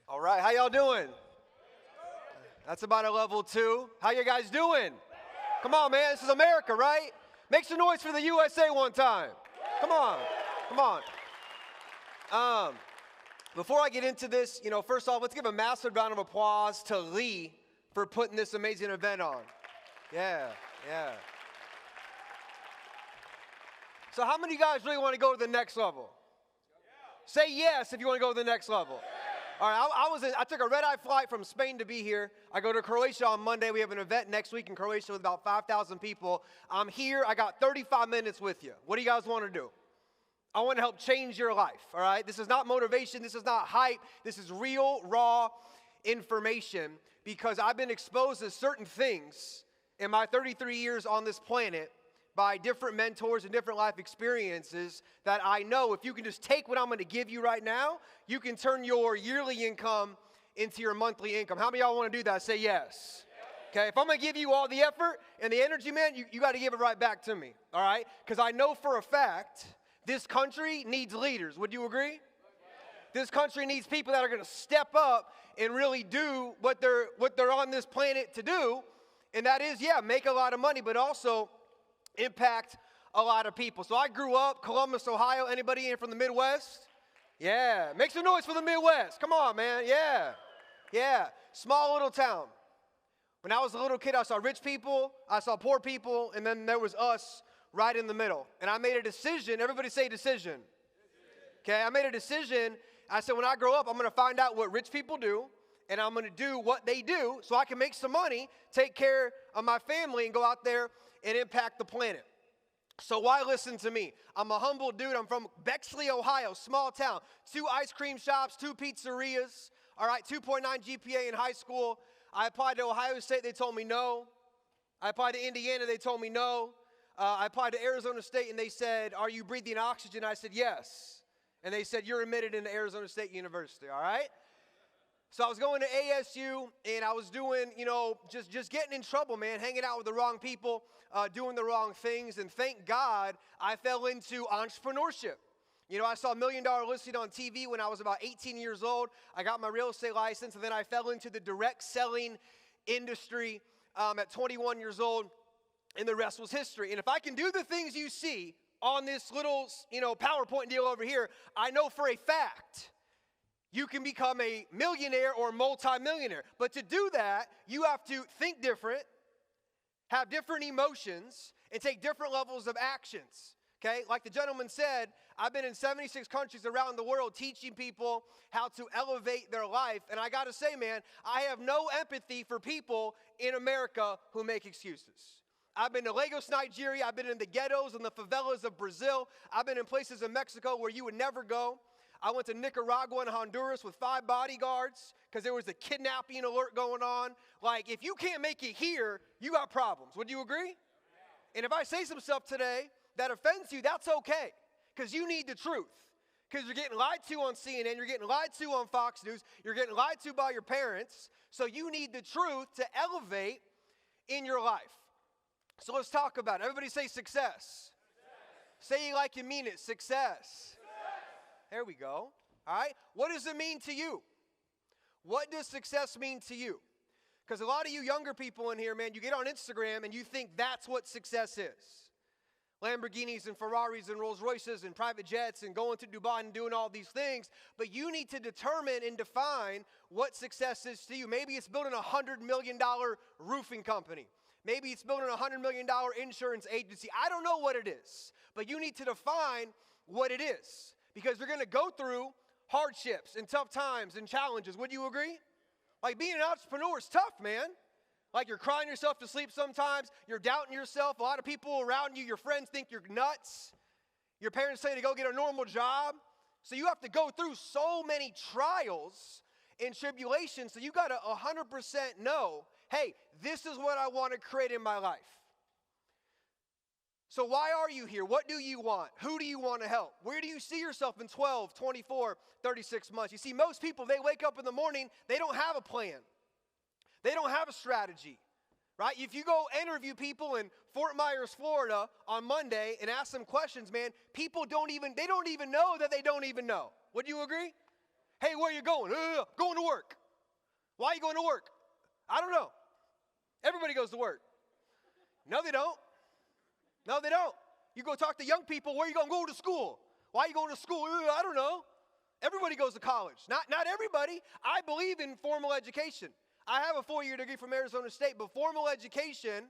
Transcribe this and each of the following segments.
All right, how y'all doing? That's about a level 2. How you guys doing? Come on, man, this is America, right? Make some noise for the USA one time. Come on, come on. Before I get into this, first off, let's give a massive round of applause to Lee for putting this amazing event on. Yeah. So how many of you guys really want to go to the next level? Say yes if you want to go to the next level. All right, I took a red-eye flight from Spain to be here. I go to Croatia on Monday. We have an event next week in Croatia with about 5,000 people. I'm here. I got 35 minutes with you. What do you guys want to do? I want to help change your life, all right? This is not motivation. This is not hype. This is real, raw information because I've been exposed to certain things in my 33 years on this planet by different mentors and different life experiences that I know if you can just take what I'm going to give you right now, you can turn your yearly income into your monthly income. How many of y'all want to do that? Say yes. Okay, if I'm going to give you all the effort and the energy, man, you got to give it right back to me, all right? Because I know for a fact this country needs leaders. Would you agree? This country needs people that are going to step up and really do what they're on this planet to do, and that is, make a lot of money, but also impact a lot of people. So I grew up Columbus, Ohio. Anybody in from the Midwest? Yeah. Make some noise for the Midwest. Come on, man. Yeah. Small little town. When I was a little kid, I saw rich people, I saw poor people, and then there was us right in the middle. And I made a decision. Everybody say decision. Okay, I made a decision. I said, when I grow up, I'm going to find out what rich people do, and I'm going to do what they do so I can make some money, take care of my family, and go out there and impact the planet. So why listen to me? I'm a humble dude. I'm from Bexley, Ohio, small town. 2 ice cream shops, 2 pizzerias, all right, 2.9 GPA in high school. I applied to Ohio State. They told me no. I applied to Indiana. They told me no. I applied to Arizona State, and they said, are you breathing oxygen? I said, yes. And they said, you're admitted into Arizona State University, all right? So I was going to ASU, and I was doing, just getting in trouble, man, hanging out with the wrong people, doing the wrong things, and thank God I fell into entrepreneurship. I saw $1 Million listing on TV when I was about 18 years old. I got my real estate license, and then I fell into the direct selling industry at 21 years old, and the rest was history. And if I can do the things you see on this little, PowerPoint deal over here, I know for a fact you can become a millionaire or multimillionaire. But to do that, you have to think different, have different emotions, and take different levels of actions. Okay? Like the gentleman said, I've been in 76 countries around the world teaching people how to elevate their life. And I got to say, man, I have no empathy for people in America who make excuses. I've been to Lagos, Nigeria. I've been in the ghettos and the favelas of Brazil. I've been in places in Mexico where you would never go. I went to Nicaragua and Honduras with 5 bodyguards because there was a kidnapping alert going on. Like, if you can't make it here, you got problems. Would you agree? And if I say some stuff today that offends you, that's okay because you need the truth. Because you're getting lied to on CNN, you're getting lied to on Fox News, you're getting lied to by your parents. So you need the truth to elevate in your life. So let's talk about it. Everybody say success. Say it like you mean it. Success. There we go. All right. What does it mean to you? What does success mean to you? Because a lot of you younger people in here, man, you get on Instagram and you think that's what success is. Lamborghinis and Ferraris and Rolls Royces and private jets and going to Dubai and doing all these things. But you need to determine and define what success is to you. Maybe it's building a $100 million roofing company. Maybe it's building a $100 million insurance agency. I don't know what it is. But you need to define what it is. Because you're going to go through hardships and tough times and challenges. Would you agree? Like being an entrepreneur is tough, man. Like you're crying yourself to sleep sometimes. You're doubting yourself. A lot of people around you, your friends think you're nuts. Your parents say to go get a normal job. So you have to go through so many trials and tribulations. So you got to 100% know, hey, this is what I want to create in my life. So why are you here? What do you want? Who do you want to help? Where do you see yourself in 12, 24, 36 months? You see, most people, they wake up in the morning, they don't have a plan. They don't have a strategy, right? If you go interview people in Fort Myers, Florida on Monday and ask them questions, man, people don't even know that they don't even know. Would you agree? Hey, where you going? Going to work. Why are you going to work? I don't know. Everybody goes to work. No, they don't. No, they don't. You go talk to young people, where are you going to go to school? Why are you going to school? I don't know. Everybody goes to college. Not everybody. I believe in formal education. I have a 4-year degree from Arizona State, but formal education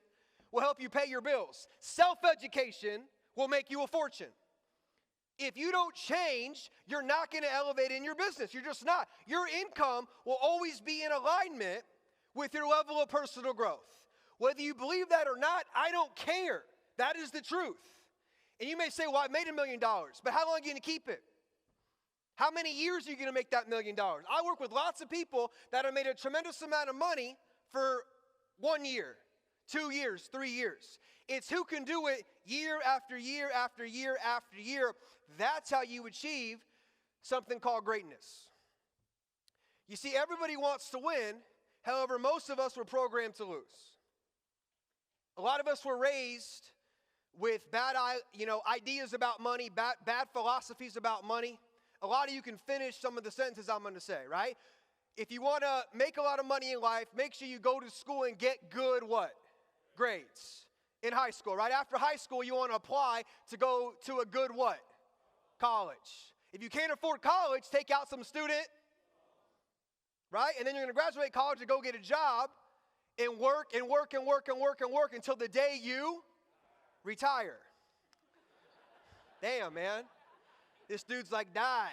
will help you pay your bills. Self-education will make you a fortune. If you don't change, you're not going to elevate in your business. You're just not. Your income will always be in alignment with your level of personal growth. Whether you believe that or not, I don't care. That is the truth. And you may say, well, I made $1 million, but how long are you going to keep it? How many years are you going to make that $1 million? I work with lots of people that have made a tremendous amount of money for 1 year, 2 years, 3 years. It's who can do it year after year after year after year. That's how you achieve something called greatness. You see, everybody wants to win. However, most of us were programmed to lose. A lot of us were raised with bad ideas about money, bad philosophies about money. A lot of you can finish some of the sentences I'm going to say, right? If you want to make a lot of money in life, make sure you go to school and get good what? Grades. In high school, right? After high school, you want to apply to go to a good what? College. If you can't afford college, take out some student, right? And then you're going to graduate college and go get a job and work and work and work and work and work until the day you retire. Damn, man. This dude's like, die.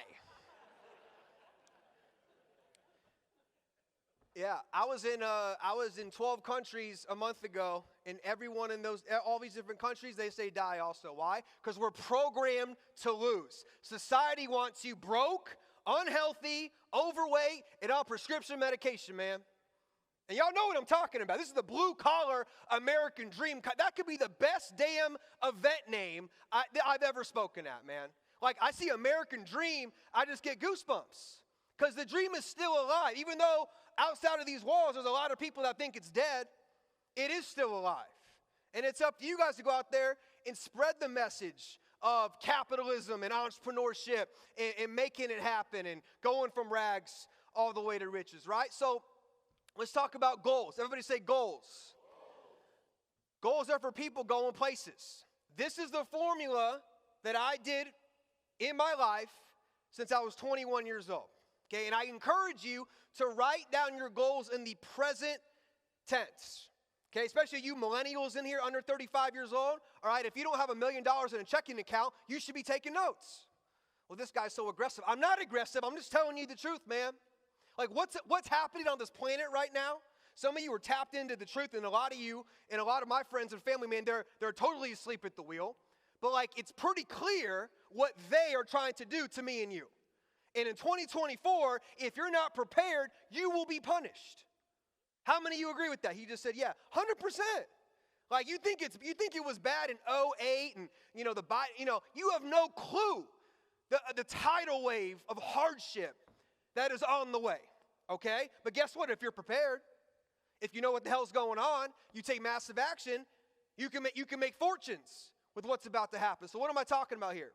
Yeah, I was in 12 countries a month ago, and everyone in all these different countries, they say die also. Why? Because we're programmed to lose. Society wants you broke, unhealthy, overweight, and on prescription medication, man. And y'all know what I'm talking about. This is the blue-collar American dream. That could be the best damn event name I've ever spoken at, man. Like, I see American dream, I just get goosebumps. Because the dream is still alive. Even though outside of these walls, there's a lot of people that think it's dead, it is still alive. And it's up to you guys to go out there and spread the message of capitalism and entrepreneurship and making it happen and going from rags all the way to riches, right? So let's talk about goals. Everybody say goals. Goals are for people going places. This is the formula that I did in my life since I was 21 years old. Okay, and I encourage you to write down your goals in the present tense. Okay, especially you millennials in here under 35 years old. All right, if you don't have $1 million in a checking account, you should be taking notes. Well, this guy's so aggressive. I'm not aggressive. I'm just telling you the truth, man. Like, what's happening on this planet right now? Some of you are tapped into the truth, and a lot of you and a lot of my friends and family, man, they're totally asleep at the wheel. But, like, it's pretty clear what they are trying to do to me and you. And in 2024, if you're not prepared, you will be punished. How many of you agree with that? He just said, yeah, 100%. Like, you think it was bad in 2008 and, you have no clue the tidal wave of hardship that is on the way, okay? But guess what? If you're prepared, if you know what the hell's going on, you take massive action, you can make fortunes with what's about to happen. So what am I talking about here?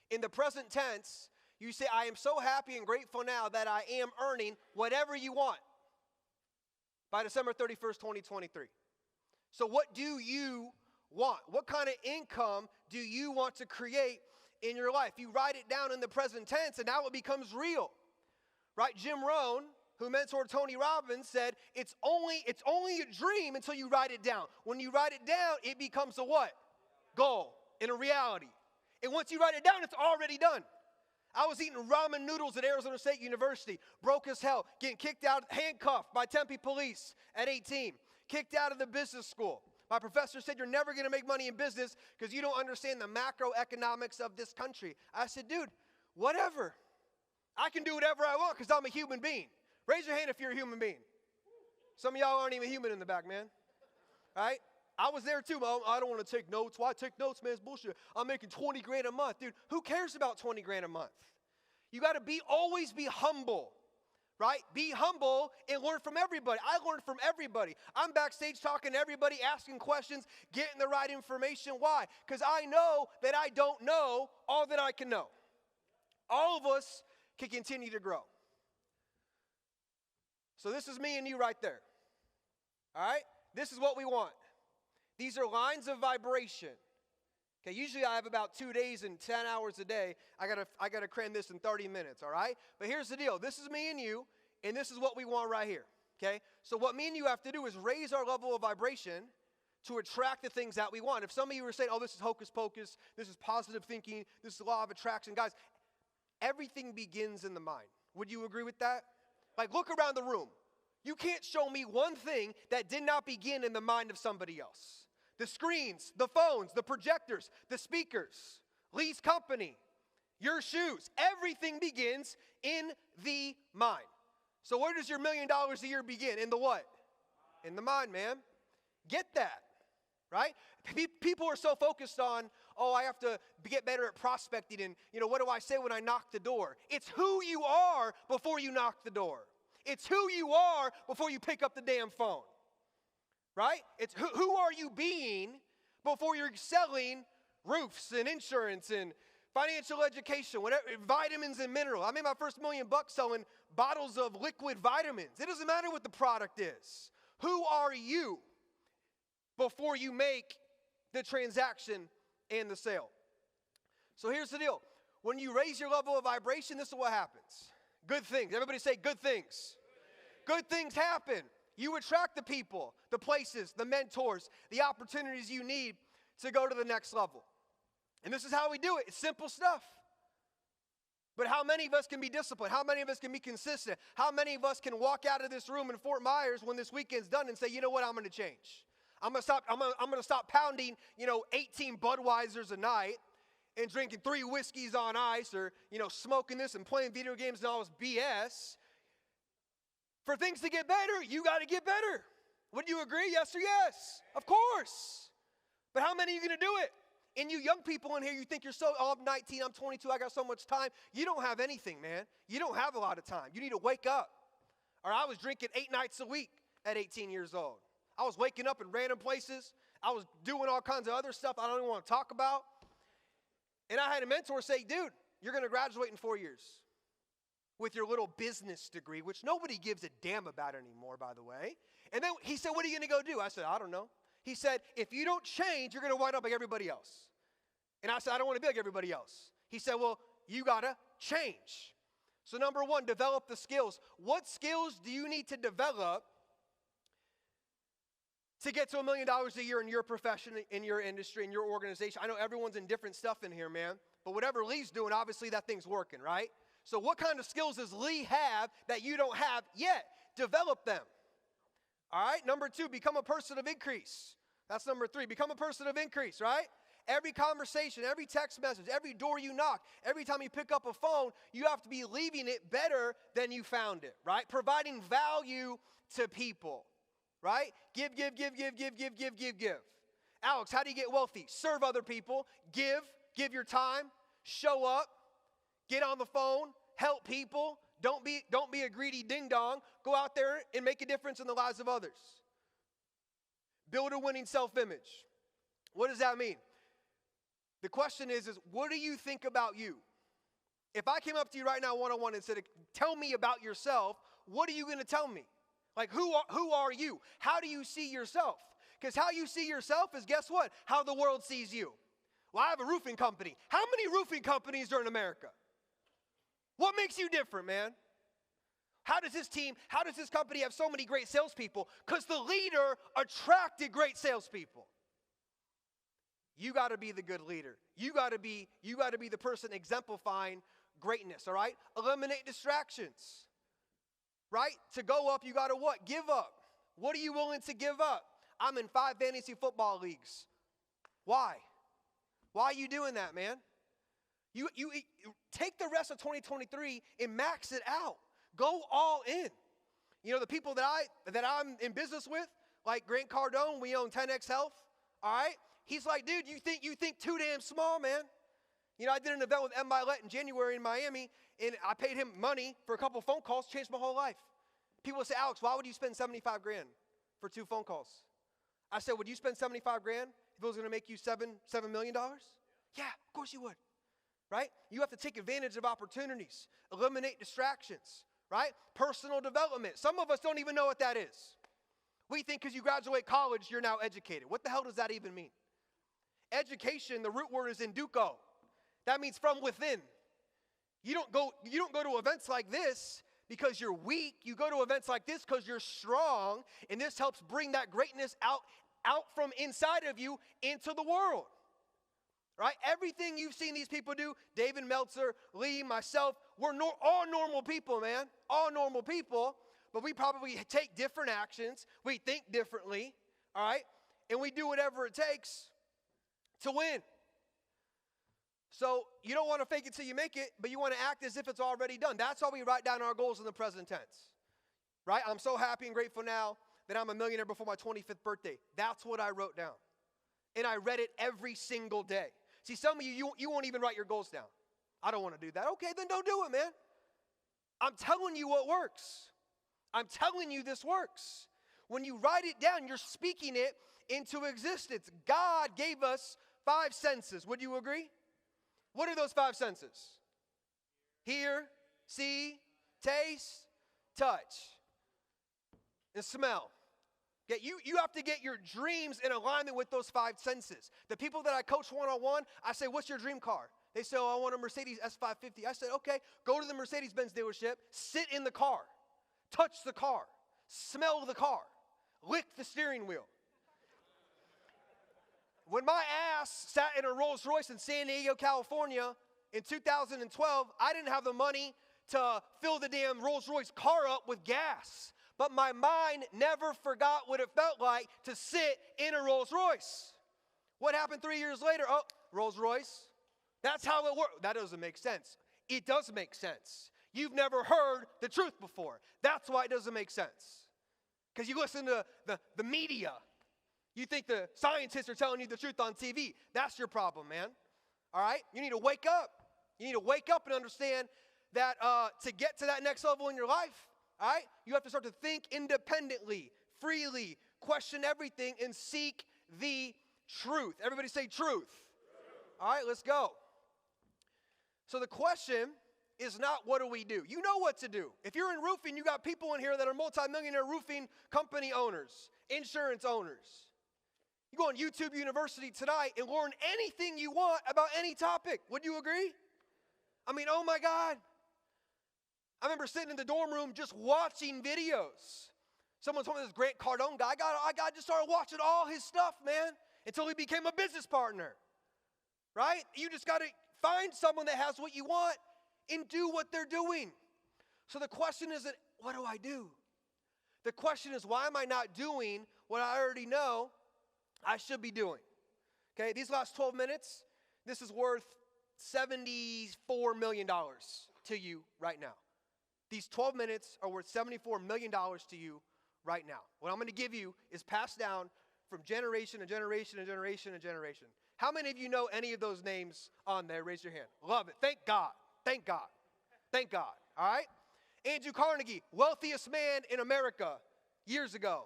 In the present tense, you say, I am so happy and grateful now that I am earning whatever you want by December 31st, 2023. So what do you want? What kind of income do you want to create in your life? You write it down in the present tense, and now it becomes real. Right? Jim Rohn, who mentored Tony Robbins, said, it's only a dream until you write it down. When you write it down, it becomes a what? Goal and a reality. And once you write it down, it's already done. I was eating ramen noodles at Arizona State University, broke as hell, getting kicked out, handcuffed by Tempe police at 18, kicked out of the business school. My professor said, you're never going to make money in business because you don't understand the macroeconomics of this country. I said, dude, whatever. I can do whatever I want because I'm a human being. Raise your hand if you're a human being. Some of y'all aren't even human in the back, man. All right? I was there too. I don't want to take notes. Why take notes, man? It's bullshit. I'm making 20 grand a month. Dude, who cares about 20 grand a month? You got to always be humble, right? Be humble and learn from everybody. I learned from everybody. I'm backstage talking to everybody, asking questions, getting the right information. Why? Because I know that I don't know all that I can know. All of us can continue to grow. So this is me and you right there. All right? This is what we want. These are lines of vibration. Okay, usually I have about 2 days and 10 hours a day. I gotta cram this in 30 minutes, all right? But here's the deal. This is me and you, and this is what we want right here, okay? So what me and you have to do is raise our level of vibration to attract the things that we want. If some of you were saying, oh, this is hocus pocus, this is positive thinking, this is the law of attraction, guys, everything begins in the mind. Would you agree with that? Like, look around the room. You can't show me one thing that did not begin in the mind of somebody else. The screens, the phones, the projectors, the speakers, Lee's company, your shoes, everything begins in the mind. So where does your $1 million a year begin? In the what? In the mind, man. Get that, right? People are so focused on, oh, I have to get better at prospecting and, what do I say when I knock the door? It's who you are before you knock the door. It's who you are before you pick up the damn phone. Right? It's who are you being before you're selling roofs and insurance and financial education, whatever, vitamins and minerals. I made my first $1 million selling bottles of liquid vitamins. It doesn't matter what the product is. Who are you before you make the transaction and the sale? So here's the deal. When you raise your level of vibration, this is what happens. Good things. Everybody say good things. Good things happen. You attract the people, the places, the mentors, the opportunities you need to go to the next level. And this is how we do it. It's simple stuff. But how many of us can be disciplined? How many of us can be consistent? How many of us can walk out of this room in Fort Myers when this weekend's done and say, you know what, I'm going to change. I'm going to stop pounding, 18 Budweisers a night and drinking 3 whiskeys on ice or, smoking this and playing video games and all this BS. For things to get better, you got to get better. Would you agree? Yes or yes? Of course. But how many are you going to do it? And you young people in here, you think you're so, oh, I'm 19, I'm 22, I got so much time. You don't have anything, man. You don't have a lot of time. You need to wake up. Or I was drinking 8 nights a week at 18 years old. I was waking up in random places. I was doing all kinds of other stuff I don't even want to talk about. And I had a mentor say, dude, you're going to graduate in 4 years with your little business degree, which nobody gives a damn about anymore, by the way. And then he said, what are you going to go do? I said, I don't know. He said, if you don't change, you're going to wind up like everybody else. And I said, I don't want to be like everybody else. He said, well, you got to change. So number 1, develop the skills. What skills do you need to develop to get to $1 million a year in your profession, in your industry, in your organization? I know everyone's in different stuff in here, man. But whatever Lee's doing, obviously that thing's working, right? So what kind of skills does Lee have that you don't have yet? Develop them. All right? Number 2, become a person of increase. That's number 3. Become a person of increase, right? Every conversation, every text message, every door you knock, every time you pick up a phone, you have to be leaving it better than you found it, right? Providing value to people, right? Give. Alex, how do you get wealthy? Serve other people. Give your time. Show up. Get on the phone, help people. Don't be a greedy ding-dong. Go out there and make a difference in the lives of others. Build a winning self-image. What does that mean? The question is what do you think about you? If I came up to you right now one-on-one and said, tell me about yourself, what are you going to tell me? Like, who are you? How do you see yourself? Because how you see yourself is, guess what? How the world sees you. Well, I have a roofing company. How many roofing companies are in America? What makes you different, man? How does this company have so many great salespeople? Because the leader attracted great salespeople. You got to be the good leader. You got to be the person exemplifying greatness, all right? Eliminate distractions, right? To go up, you got to what? Give up. What are you willing to give up? I'm in 5 fantasy football leagues. Why? Why are you doing that, man? You take the rest of 2023 and max it out. Go all in. The people that I'm in business with, like Grant Cardone, we own 10X Health, all right? He's like, dude, you think too damn small, man. I did an event with M. Milet in January in Miami, and I paid him money for a couple phone calls, changed my whole life. People say, Alex, why would you spend $75,000 for 2 phone calls? I said, would you spend $75,000 if it was going to make you $7 million? Yeah, of course you would. right? You have to take advantage of opportunities, eliminate distractions, right? Personal development. Some of us don't even know what that is. We think because you graduate college, you're now educated. What the hell does that even mean? Education, the root word is induco. That means from within. You don't go to events like this because you're weak. You go to events like this because you're strong, and this helps bring that greatness out from inside of you into the world. Right? Everything you've seen these people do, David Meltzer, Lee, myself, we're all normal people, man. All normal people, but we probably take different actions. We think differently, all right? And we do whatever it takes to win. So you don't want to fake it till you make it, but you want to act as if it's already done. That's why we write down our goals in the present tense, right? I'm so happy and grateful now that I'm a millionaire before my 25th birthday. That's what I wrote down. And I read it every single day. See, some of you won't even write your goals down. I don't want to do that. Okay, then don't do it, man. I'm telling you what works. I'm telling you this works. When you write it down, you're speaking it into existence. God gave us 5 senses. Would you agree? What are those 5 senses? Hear, see, taste, touch, and smell. Okay, you have to get your dreams in alignment with those 5 senses. The people that I coach one-on-one, I say, what's your dream car? They say, oh, I want a Mercedes S550. I said, okay, go to the Mercedes-Benz dealership, sit in the car, touch the car, smell the car, lick the steering wheel. When my ass sat in a Rolls Royce in San Diego, California in 2012, I didn't have the money to fill the damn Rolls Royce car up with gas. But my mind never forgot what it felt like to sit in a Rolls Royce. What happened 3 years later? Oh, Rolls Royce. That's how it works. That doesn't make sense. It does make sense. You've never heard the truth before. That's why it doesn't make sense. Because you listen to the media. You think the scientists are telling you the truth on TV. That's your problem, man. All right? You need to wake up. You need to wake up and understand that to get to that next level in your life, all right, you have to start to think independently, freely, question everything, and seek the truth. Everybody say truth. All right, let's go. So the question is not what do we do? You know what to do. If you're in roofing, you got people in here that are multimillionaire roofing company owners, insurance owners. You go on YouTube University tonight and learn anything you want about any topic. Would you agree? I mean, oh my God. I remember sitting in the dorm room just watching videos. Someone told me this Grant Cardone guy. I just started watching all his stuff, man, until he became a business partner. Right? You just got to find someone that has what you want and do what they're doing. So the question isn't, what do I do? The question is, why am I not doing what I already know I should be doing? Okay, these last 12 minutes, this is worth $74 million to you right now. These 12 minutes are worth $74 million to you right now. What I'm going to give you is passed down from generation to generation to generation to generation. How many of you know any of those names on there? Raise your hand. Love it. Thank God. Thank God. Thank God. All right? Andrew Carnegie, wealthiest man in America years ago.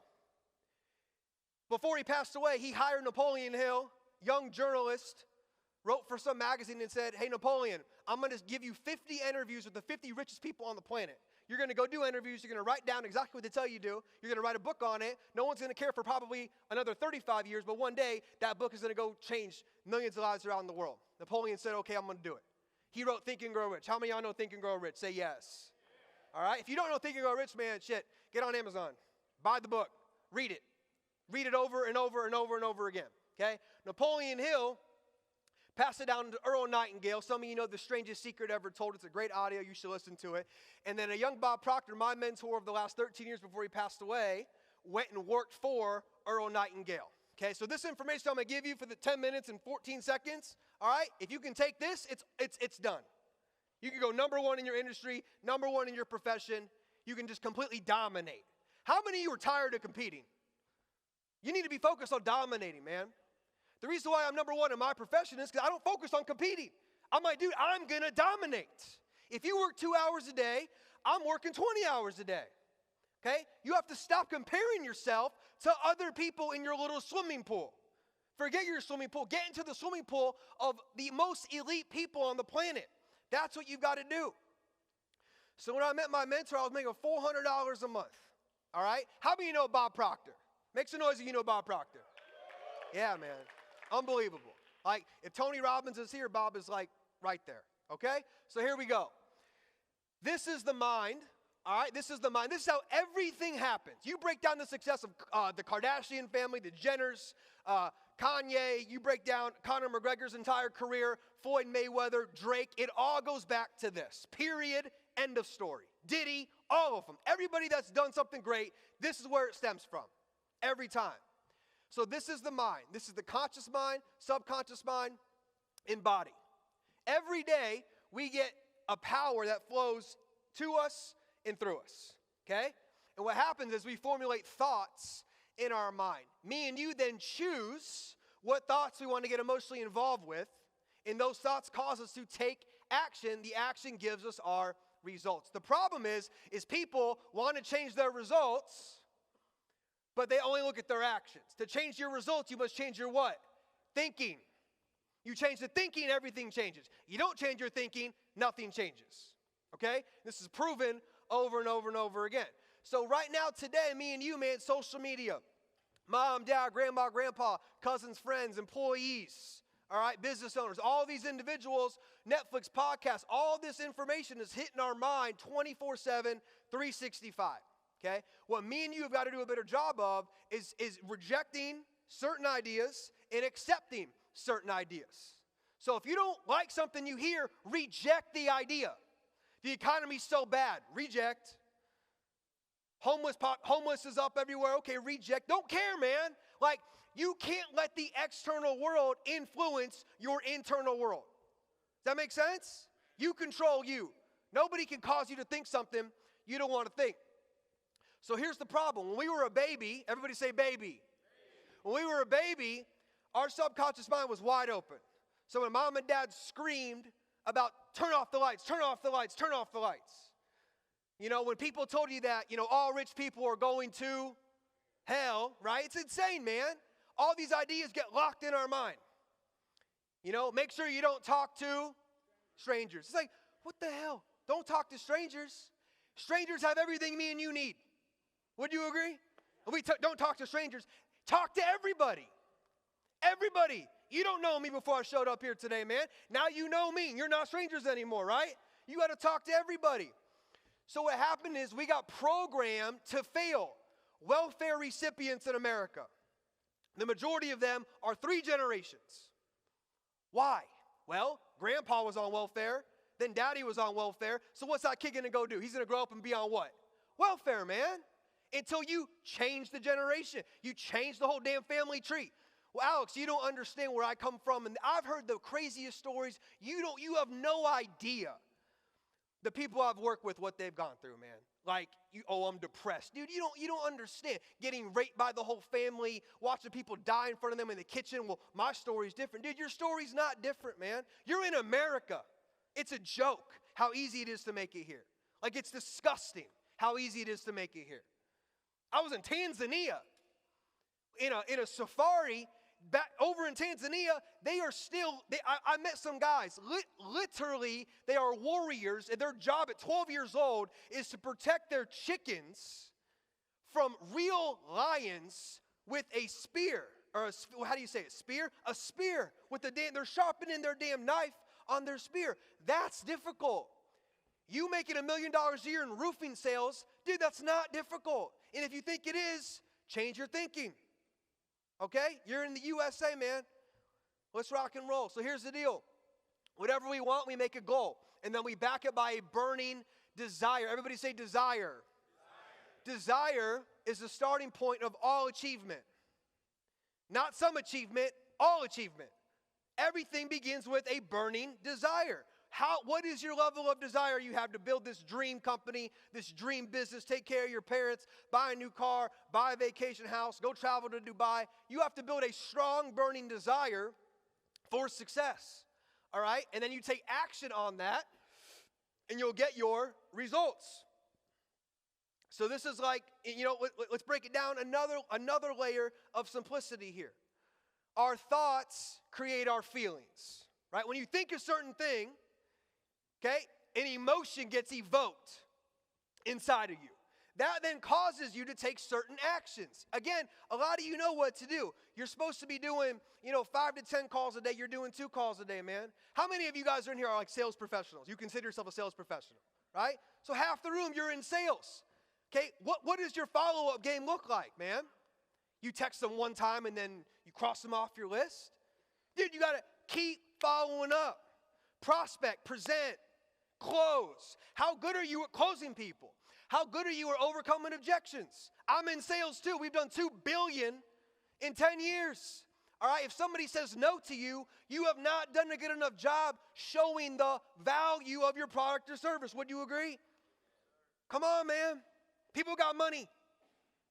Before he passed away, he hired Napoleon Hill, young journalist, wrote for some magazine and said, hey, Napoleon, I'm going to give you 50 interviews with the 50 richest people on the planet. You're going to go do interviews. You're going to write down exactly what they tell you to do. You're going to write a book on it. No one's going to care for probably another 35 years, but one day that book is going to go change millions of lives around the world. Napoleon said, okay, I'm going to do it. He wrote Think and Grow Rich. How many of y'all know Think and Grow Rich? Say yes. All right? If you don't know Think and Grow Rich, man, shit, get on Amazon. Buy the book. Read it. Read it over and over and over and over again. Okay? Napoleon Hill passed it down to Earl Nightingale. Some of you know The Strangest Secret Ever Told. It's a great audio. You should listen to it. And then a young Bob Proctor, my mentor of the last 13 years before he passed away, went and worked for Earl Nightingale. Okay, so this information I'm going to give you for the 10 minutes and 14 seconds, all right, if you can take this, it's done. You can go number 1 in your industry, number 1 in your profession. You can just completely dominate. How many of you are tired of competing? You need to be focused on dominating, man. The reason why I'm number 1 in my profession is because I don't focus on competing. I'm like, dude, I'm going to dominate. If you work 2 hours a day, I'm working 20 hours a day. Okay? You have to stop comparing yourself to other people in your little swimming pool. Forget your swimming pool. Get into the swimming pool of the most elite people on the planet. That's what you've got to do. So when I met my mentor, I was making $400 a month. All right? How many of you know Bob Proctor? Make some noise if you know Bob Proctor. Yeah, man. Unbelievable. Like, if Tony Robbins is here, Bob is like right there. Okay? So here we go. This is the mind. All right? This is the mind. This is how everything happens. You break down the success of the Kardashian family, the Jenners, Kanye. You break down Conor McGregor's entire career, Floyd Mayweather, Drake. It all goes back to this. Period. End of story. Diddy, all of them. Everybody that's done something great, this is where it stems from. Every time. So this is the mind. This is the conscious mind, subconscious mind, and body. Every day, we get a power that flows to us and through us. Okay? And what happens is we formulate thoughts in our mind. Me and you then choose what thoughts we want to get emotionally involved with, and those thoughts cause us to take action. The action gives us our results. The problem is people want to change their results, but they only look at their actions. To change your results, you must change your what? Thinking. You change the thinking, everything changes. You don't change your thinking, nothing changes. Okay? This is proven over and over and over again. So right now, today, me and you, man, social media, mom, dad, grandma, grandpa, cousins, friends, employees, all right, business owners, all these individuals, Netflix, podcasts, all this information is hitting our mind 24/7, 365, okay? What me and you have got to do a better job of is rejecting certain ideas and accepting certain ideas. So if you don't like something you hear, reject the idea. The economy's so bad, reject. Homeless is up everywhere, okay, reject. Don't care, man. Like, you can't let the external world influence your internal world. Does that make sense? You control you. Nobody can cause you to think something you don't want to think. So here's the problem. When we were a baby, everybody say baby. When we were a baby, our subconscious mind was wide open. So when mom and dad screamed about turn off the lights, turn off the lights, turn off the lights. You know, when people told you that, you know, all rich people are going to hell, right? It's insane, man. All these ideas get locked in our mind. You know, make sure you don't talk to strangers. It's like, what the hell? Don't talk to strangers. Strangers have everything me and you need. Would you agree? Don't talk to strangers. Talk to everybody. Everybody. You don't know me before I showed up here today, man. Now you know me. You're not strangers anymore, right? You got to talk to everybody. So what happened is we got programmed to fail. Welfare recipients in America. The majority of them are 3 generations. Why? Well, grandpa was on welfare, then daddy was on welfare, so what's that kid gonna go do? He's gonna grow up and be on what? Welfare, man. Until you change the generation. You change the whole damn family tree. Well, Alex, you don't understand where I come from, and I've heard the craziest stories. You have no idea the people I've worked with, what they've gone through, man. Like, I'm depressed. Dude, you don't understand. Getting raped by the whole family, watching people die in front of them in the kitchen. Well, my story's different. Dude, your story's not different, man. You're in America. It's a joke how easy it is to make it here. Like, it's disgusting how easy it is to make it here. I was in Tanzania in a safari. Back over in Tanzania, I met some guys, literally, they are warriors, and their job at 12 years old is to protect their chickens from real lions with a spear, or how do you say it, spear? A spear, they're sharpening their damn knife on their spear. That's difficult. You making $1 million a year in roofing sales, dude, that's not difficult. And if you think it is, change your thinking. Okay? You're in the USA, man. Let's rock and roll. So here's the deal. Whatever we want, we make a goal. And then we back it by a burning desire. Everybody say desire. Desire is the starting point of all achievement. Not some achievement, all achievement. Everything begins with a burning desire. What is your level of desire you have to build this dream company, this dream business, take care of your parents, buy a new car, buy a vacation house, go travel to Dubai? You have to build a strong, burning desire for success, all right? And then you take action on that, and you'll get your results. So this is like, let's break it down another layer of simplicity here. our thoughts create our feelings, right? When you think a certain thing, okay, an emotion gets evoked inside of you. That then causes you to take certain actions. Again, a lot of you know what to do. You're supposed to be doing, 5 to 10 calls a day. You're doing 2 calls a day, man. How many of you guys are in here are like sales professionals? You consider yourself a sales professional, right? So half the room, you're in sales. Okay, what does your follow-up game look like, man? You text them one time and then you cross them off your list? Dude, you got to keep following up. Prospect, present, close. How good are you at closing people? How good are you at overcoming objections? I'm in sales too. We've done $2 billion in 10 years. All right, if somebody says no to you, you have not done a good enough job showing the value of your product or service. Would you agree? Come on, man. People got money.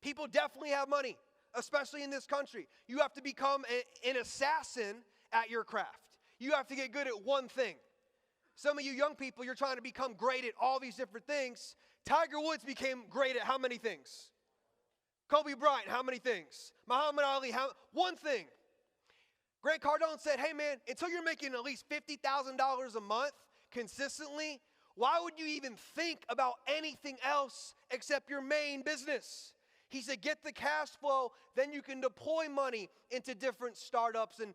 People definitely have money, especially in this country. You have to become an assassin at your craft. You have to get good at one thing. Some of you young people, you're trying to become great at all these different things. Tiger Woods became great at how many things? Kobe Bryant, how many things? Muhammad Ali, one thing. Grant Cardone said, hey man, until you're making at least $50,000 a month consistently, why would you even think about anything else except your main business? He said, get the cash flow, then you can deploy money into different startups and,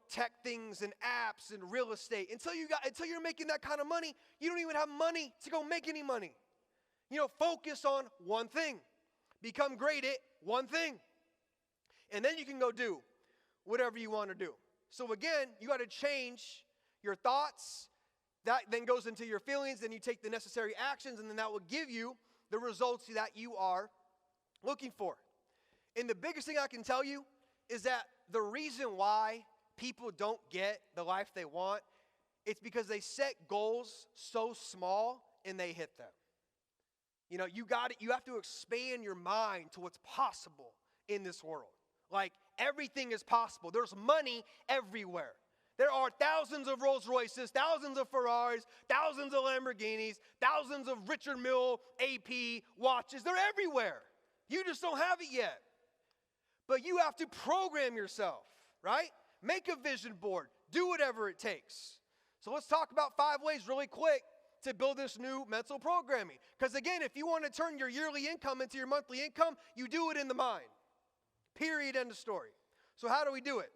tech things and apps and real estate. Until you're making that kind of money, you don't even have money to go make any money. Focus on one thing. Become great at one thing. And then you can go do whatever you want to do. So again, you got to change your thoughts. That then goes into your feelings, then you take the necessary actions, and then that will give you the results that you are looking for. And the biggest thing I can tell you is that the reason why people don't get the life they want, it's because they set goals so small and they hit them. You have to expand your mind to what's possible in this world. Like, everything is possible. There's money everywhere. There are thousands of Rolls Royces, thousands of Ferraris, thousands of Lamborghinis, thousands of Richard Mille AP watches. They're everywhere. You just don't have it yet. But you have to program yourself, right? Make a vision board. Do whatever it takes. So let's talk about 5 ways really quick to build this new mental programming. Because again, if you want to turn your yearly income into your monthly income, you do it in the mind. Period, end of story. So how do we do it?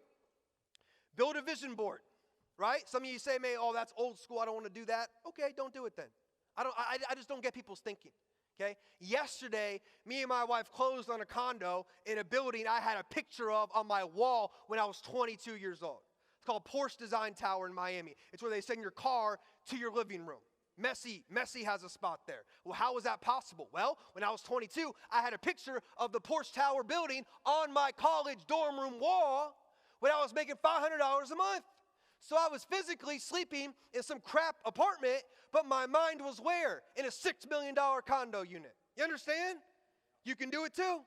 Build a vision board, right? Some of you say, man, that's old school. I don't want to do that. Okay, don't do it then. I just don't get people's thinking, okay? Yesterday, me and my wife closed on a condo in a building I had a picture of on my wall when I was 22 years old. It's called Porsche Design Tower in Miami. It's where they send your car to your living room. Messi has a spot there. Well, how was that possible? Well, when I was 22, I had a picture of the Porsche Tower building on my college dorm room wall when I was making $500 a month. So I was physically sleeping in some crap apartment, but my mind was where? In a $6 million condo unit. You understand? You can do it too.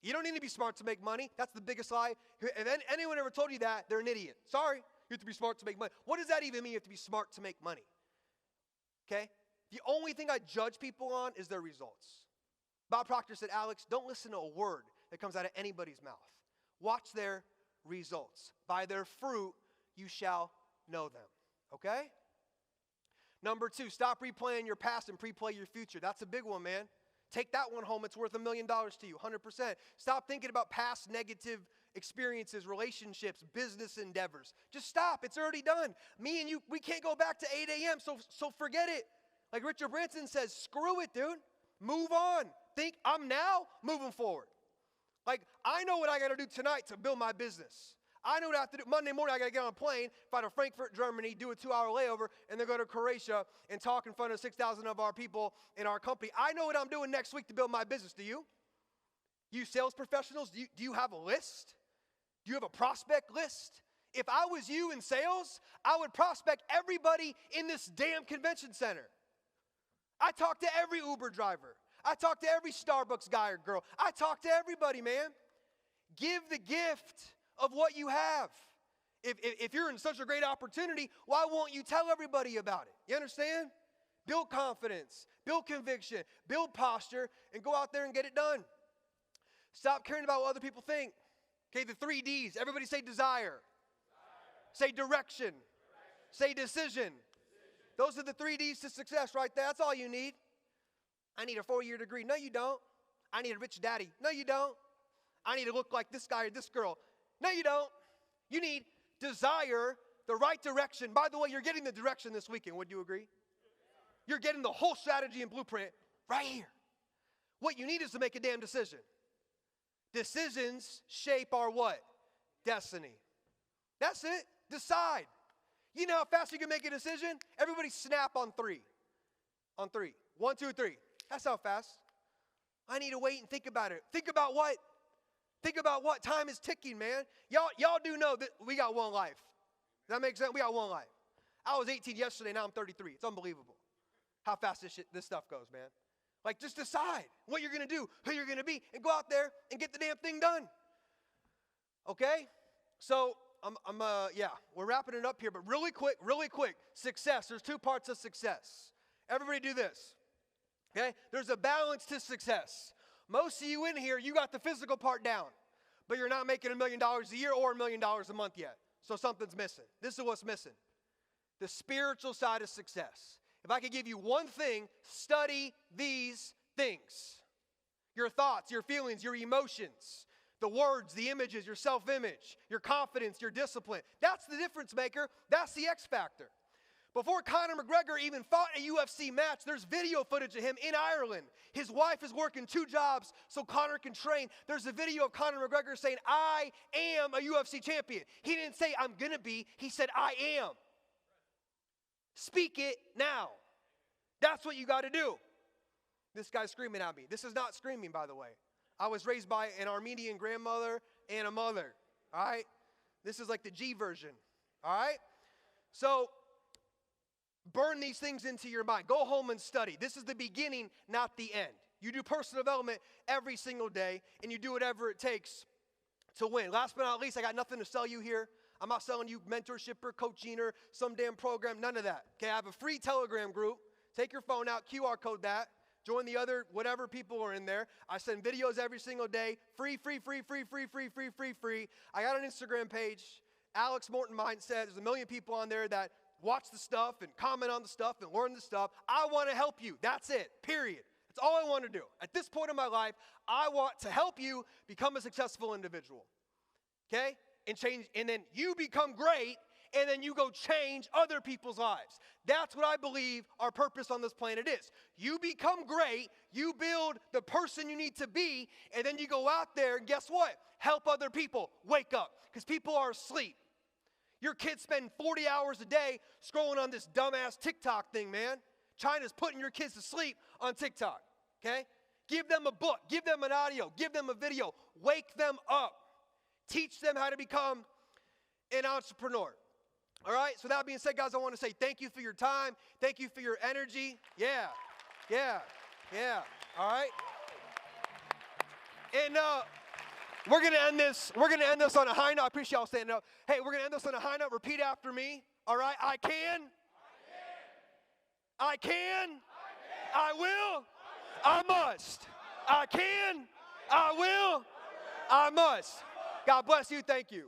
You don't need to be smart to make money. That's the biggest lie. If anyone ever told you that, they're an idiot. Sorry, you have to be smart to make money. What does that even mean, you have to be smart to make money? Okay? The only thing I judge people on is their results. Bob Proctor said, Alex, don't listen to a word that comes out of anybody's mouth. Watch their results. By their fruit, you shall know them. Okay? Number 2, stop replaying your past and pre-play your future. That's a big one, man. Take that one home. It's worth $1 million to you, 100%. Stop thinking about past negative experiences, relationships, business endeavors. Just stop. It's already done. Me and you, we can't go back to 8 a.m., so forget it. Like Richard Branson says, screw it, dude. Move on. Think I'm now moving forward. Like, I know what I got to do tonight to build my business. I know what I have to do. Monday morning, I got to get on a plane, fly to Frankfurt, Germany, do a 2-hour layover, and then go to Croatia and talk in front of 6,000 of our people in our company. I know what I'm doing next week to build my business. Do you? You sales professionals, do you have a list? Do you have a prospect list? If I was you in sales, I would prospect everybody in this damn convention center. I talk to every Uber driver. I talk to every Starbucks guy or girl. I talk to everybody, man. Give the gift of what you have. If you're in such a great opportunity, why won't you tell everybody about it? You understand? Build confidence, build conviction, build posture, and go out there and get it done. Stop caring about what other people think. Okay, the 3 Ds. Everybody say desire. Say direction. Say decision. Those are the 3 Ds to success right there. That's all you need. I need a 4-year degree. No, you don't. I need a rich daddy. No, you don't. I need to look like this guy or this girl. No, you don't. You need desire, the right direction. By the way, you're getting the direction this weekend. Would you agree? You're getting the whole strategy and blueprint right here. What you need is to make a damn decision. Decisions shape our what? Destiny. That's it. Decide. You know how fast you can make a decision? Everybody snap on 3. On 3. 1, 2, 3. That's how fast. I need to wait and think about it. Think about what? Think about what? Time is ticking, man. Y'all do know that we got one life. Does that make sense? We got one life. I was 18 yesterday, now I'm 33. It's unbelievable how fast this stuff goes, man. Like, just decide what you're going to do, who you're going to be, and go out there and get the damn thing done. Okay? So, we're wrapping it up here, but really quick, success. There's 2 parts of success. Everybody do this. Okay? There's a balance to success. Most of you in here, you got the physical part down, but you're not making $1 million a year or $1 million a month yet. So something's missing. This is what's missing. The spiritual side of success. If I could give you one thing, study these things. Your thoughts, your feelings, your emotions, the words, the images, your self-image, your confidence, your discipline. That's the difference maker. That's the X factor. Before Conor McGregor even fought a UFC match, there's video footage of him in Ireland. His wife is working 2 jobs so Conor can train. There's a video of Conor McGregor saying, I am a UFC champion. He didn't say, I'm going to be. He said, I am. Speak it now. That's what you got to do. This guy's screaming at me. This is not screaming, by the way. I was raised by an Armenian grandmother and a mother. All right? This is like the G version. All right? So, burn these things into your mind. Go home and study. This is the beginning, not the end. You do personal development every single day, and you do whatever it takes to win. Last but not least, I got nothing to sell you here. I'm not selling you mentorship or coaching or some damn program, none of that. Okay, I have a free Telegram group. Take your phone out, QR code that. Join the other whatever people are in there. I send videos every single day. Free. I got an Instagram page, Alex Morton Mindset. There's 1 million people on there that watch the stuff and comment on the stuff and learn the stuff. I want to help you. That's it, period. That's all I want to do. At this point in my life, I want to help you become a successful individual. Okay? And then you become great, and then you go change other people's lives. That's what I believe our purpose on this planet is. You become great, you build the person you need to be, and then you go out there and guess what? Help other people wake up, because people are asleep. Your kids spend 40 hours a day scrolling on this dumbass TikTok thing, man. China's putting your kids to sleep on TikTok, okay? Give them a book, give them an audio, give them a video. Wake them up. Teach them how to become an entrepreneur. All right? So that being said, guys, I want to say thank you for your time. Thank you for your energy. Yeah. All right? And we're going to end this. We're going to end this on a high note. I appreciate y'all standing up. Hey, we're going to end this on a high note. Repeat after me. All right? I can. I can. I will. I must. I can. I will. I must. God bless you. Thank you.